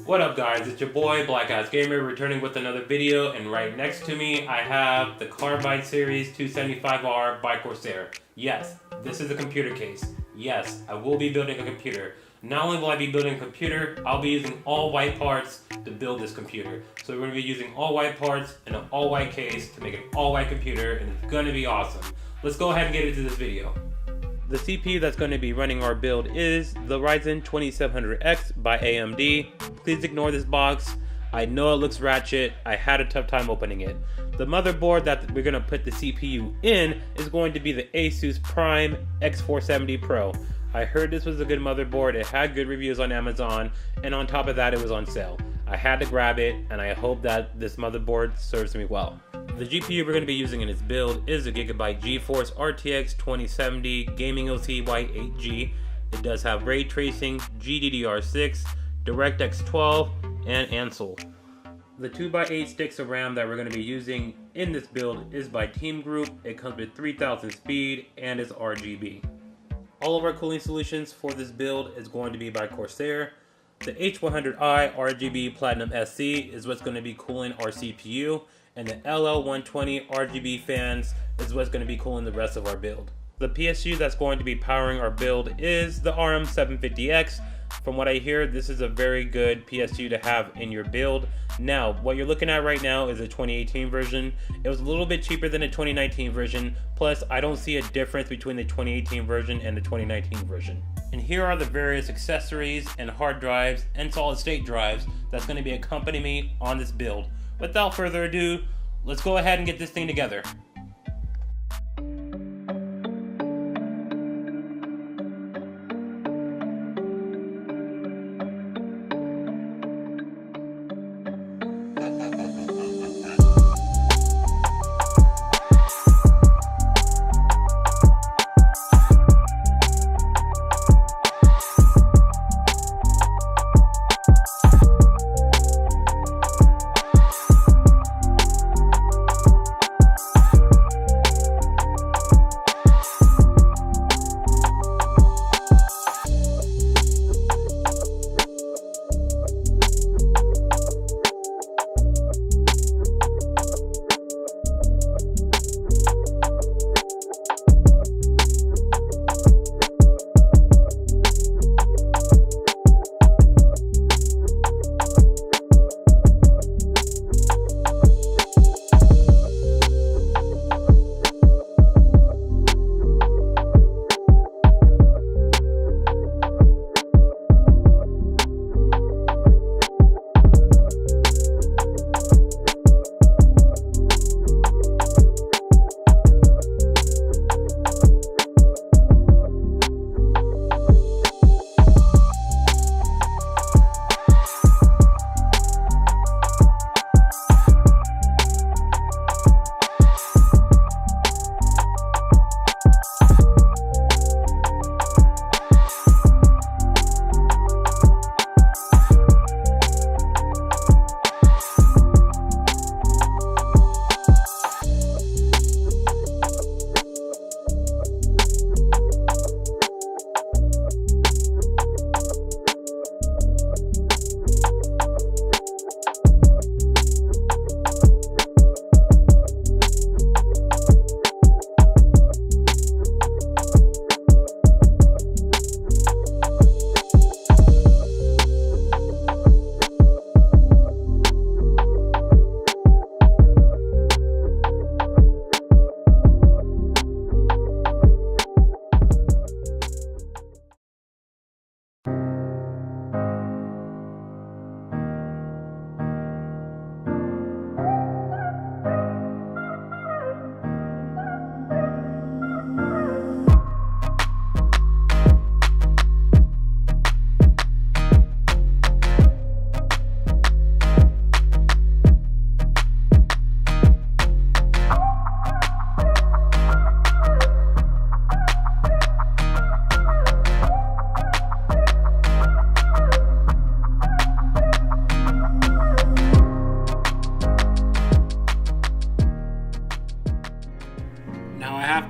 What up guys, it's your boy BlackAssGamer returning with another video, and right next to me I have the Carbide Series 275R by Corsair. Yes, this is a computer case. Yes, I will be building a computer. Not only will I be building a computer, I'll be using all white parts to build this computer. So we're going to be using all white parts in an all white case to make an all white computer, and it's going to be awesome. Let's go ahead and get into this video. The CPU that's going to be running our build is the Ryzen 2700X by AMD. Please ignore this box. I know it looks ratchet. I had a tough time opening it. The motherboard that we're going to put the CPU in is going to be the ASUS Prime X470 Pro. I heard this was a good motherboard. It had good reviews on Amazon, and on top of that it was on sale. I had to grab it, and I hope that this motherboard serves me well. The GPU we're going to be using in this build is a Gigabyte GeForce RTX 2070 Gaming OC White 8G. It does have ray tracing, GDDR6, DirectX 12, and Ansel. The 2x8 sticks of RAM that we're going to be using in this build is by Team Group. It comes with 3000 speed and is RGB. All of our cooling solutions for this build is going to be by Corsair. The H100i RGB Platinum SC is what's going to be cooling our CPU, and the LL120 RGB fans is what's going to be cooling the rest of our build. The PSU that's going to be powering our build is the RM750X. From what I hear, this is a very good PSU to have in your build. Now, what you're looking at right now is a 2018 version. It was a little bit cheaper than the 2019 version, plus I don't see a difference between the 2018 version and the 2019 version. And here are the various accessories and hard drives and solid state drives that's going to be accompanying me on this build. Without further ado, let's go ahead and get this thing together.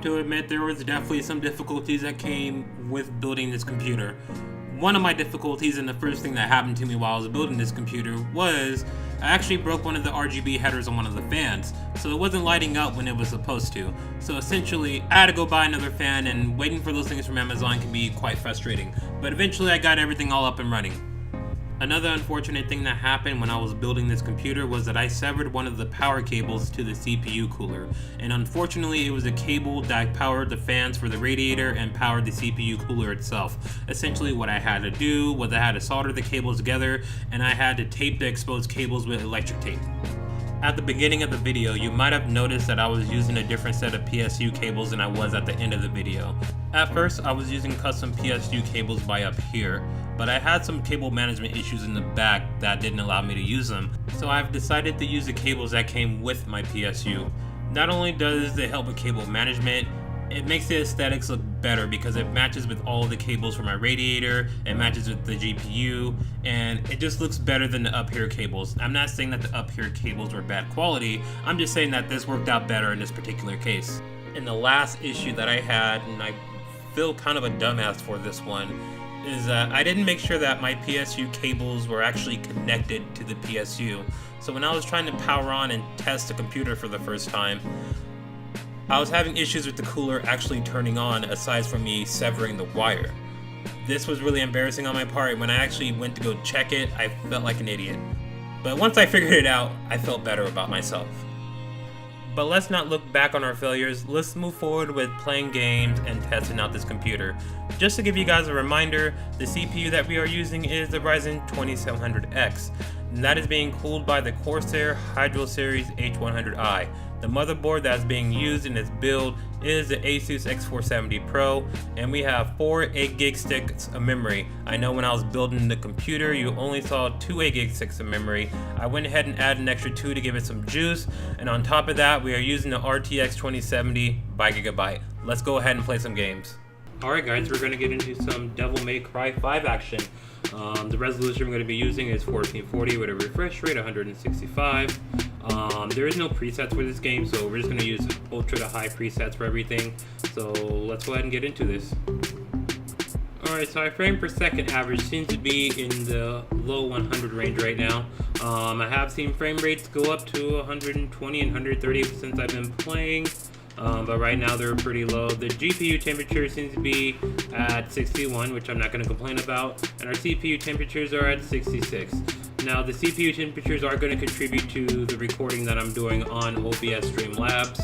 have to admit there was definitely some difficulties that came with building this computer. One of my difficulties, and the first thing that happened to me while I was building this computer, was I actually broke one of the RGB headers on one of the fans, so it wasn't lighting up when it was supposed to. So essentially, I had to go buy another fan, and waiting for those things from Amazon can be quite frustrating. But eventually I got everything all up and running. Another unfortunate thing that happened when I was building this computer was that I severed one of the power cables to the CPU cooler. And unfortunately, it was a cable that powered the fans for the radiator and powered the CPU cooler itself. Essentially, what I had to do was I had to solder the cables together, and I had to tape the exposed cables with electric tape. At the beginning of the video, you might have noticed that I was using a different set of PSU cables than I was at the end of the video. At first, I was using custom PSU cables by Uphere, but I had some cable management issues in the back that didn't allow me to use them, so I've decided to use the cables that came with my PSU. Not only does it help with cable management, it makes the aesthetics look better because it matches with all of the cables for my radiator, it matches with the GPU, and it just looks better than the Uphere cables. I'm not saying that the Uphere cables were bad quality, I'm just saying that this worked out better in this particular case. And the last issue that I had, and I feel kind of a dumbass for this one, is that I didn't make sure that my PSU cables were actually connected to the PSU. So when I was trying to power on and test the computer for the first time, I was having issues with the cooler actually turning on aside from me severing the wire. This was really embarrassing on my part. When I actually went to go check it, I felt like an idiot. But once I figured it out, I felt better about myself. But let's not look back on our failures, let's move forward with playing games and testing out this computer. Just to give you guys a reminder, the CPU that we are using is the Ryzen 2700X, and that is being cooled by the Corsair Hydro Series H100i. The motherboard that's being used in this build is the ASUS X470 Pro, and we have 4 8GB sticks of memory. I know when I was building the computer, you only saw 2 8GB sticks of memory. I went ahead and added an extra 2 to give it some juice, and on top of that, we are using the RTX 2070 by Gigabyte. Let's go ahead and play some games. Alright guys, we're going to get into some Devil May Cry 5 action. The resolution we're going to be using is 1440 with a refresh rate 165. There is no presets for this game, so we're just going to use ultra to high presets for everything. So let's go ahead and get into this. Alright, so our frame per second average seems to be in the low 100 range right now. I have seen frame rates go up to 120 and 130 since I've been playing. But right now they're pretty low. The GPU temperature seems to be at 61, which I'm not going to complain about, and our CPU temperatures are at 66. Now the CPU temperatures are going to contribute to the recording that I'm doing on OBS Streamlabs,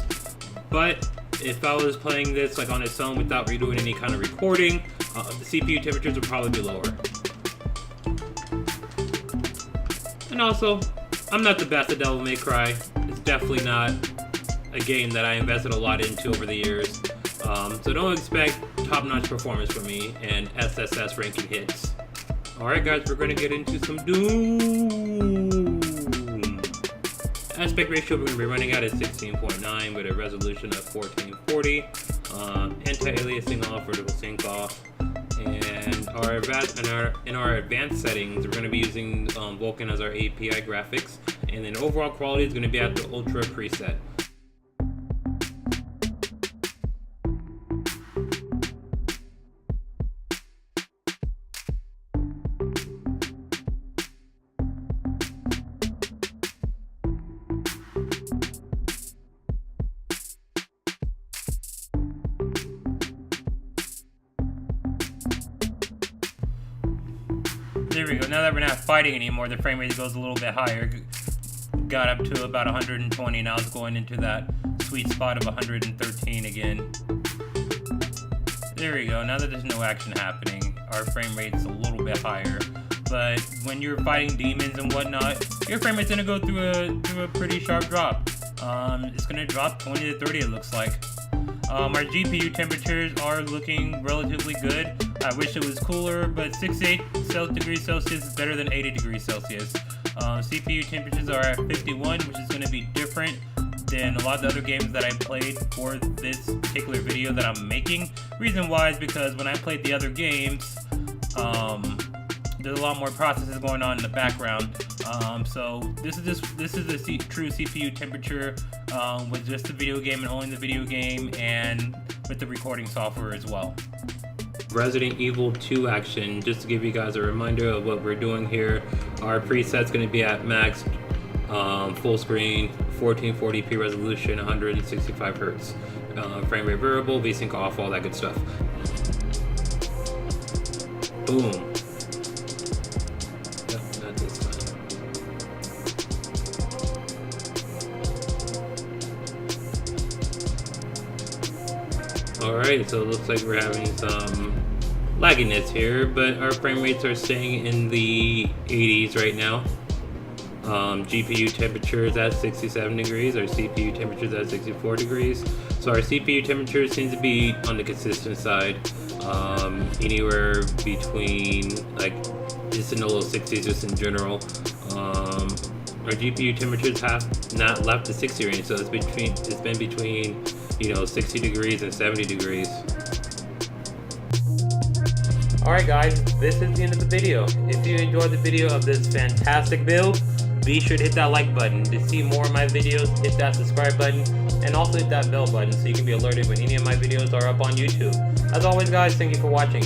but if I was playing this like on its own without redoing any kind of recording, the CPU temperatures would probably be lower. And also, I'm not the best at Devil May Cry. It's definitely not a game that I invested a lot into over the years, so don't expect top-notch performance from me and SSS ranking hits. Alright guys, we're going to get into some Doom! Aspect ratio we're going to be running at is 16.9 with a resolution of 1440, anti-aliasing off, vertical sync off, and in our advanced settings we're going to be using Vulkan as our API graphics, and then overall quality is going to be at the Ultra preset. There we go. Now that we're not fighting anymore, the frame rate goes a little bit higher. Got up to about 120. Now it's going into that sweet spot of 113 again. There we go. Now that there's no action happening, our frame rate's a little bit higher. But when you're fighting demons and whatnot, your frame rate's gonna go through a pretty sharp drop. It's gonna drop 20 to 30, it looks like. Our GPU temperatures are looking relatively good. I wish it was cooler, but 68 degrees Celsius is better than 80 degrees Celsius. CPU temperatures are at 51, which is going to be different than a lot of the other games that I played for this particular video that I'm making. Reason why is because when I played the other games, there's a lot more processes going on in the background. So this is the true CPU temperature with just the video game and only the video game, and with the recording software as well. Resident Evil 2 action. Just to give you guys a reminder of what we're doing here. Our preset's going to be at max full screen, 1440p resolution, 165 hertz. Frame rate variable, VSync off, all that good stuff. Boom. Yep, not this time. Alright, so it looks like we're having some lagginess here, but our frame rates are staying in the 80s right now. GPU temperature is at 67 degrees, our CPU temperature is at 64 degrees. So our CPU temperature seems to be on the consistent side, anywhere between, like, just in the low 60s just in general. Our GPU temperatures have not left the 60 range, so it's been between, you know, 60 degrees and 70 degrees. Alright guys, this is the end of the video. If you enjoyed the video of this fantastic build, be sure to hit that like button. To see more of my videos, hit that subscribe button, and also hit that bell button so you can be alerted when any of my videos are up on YouTube. As always guys, thank you for watching.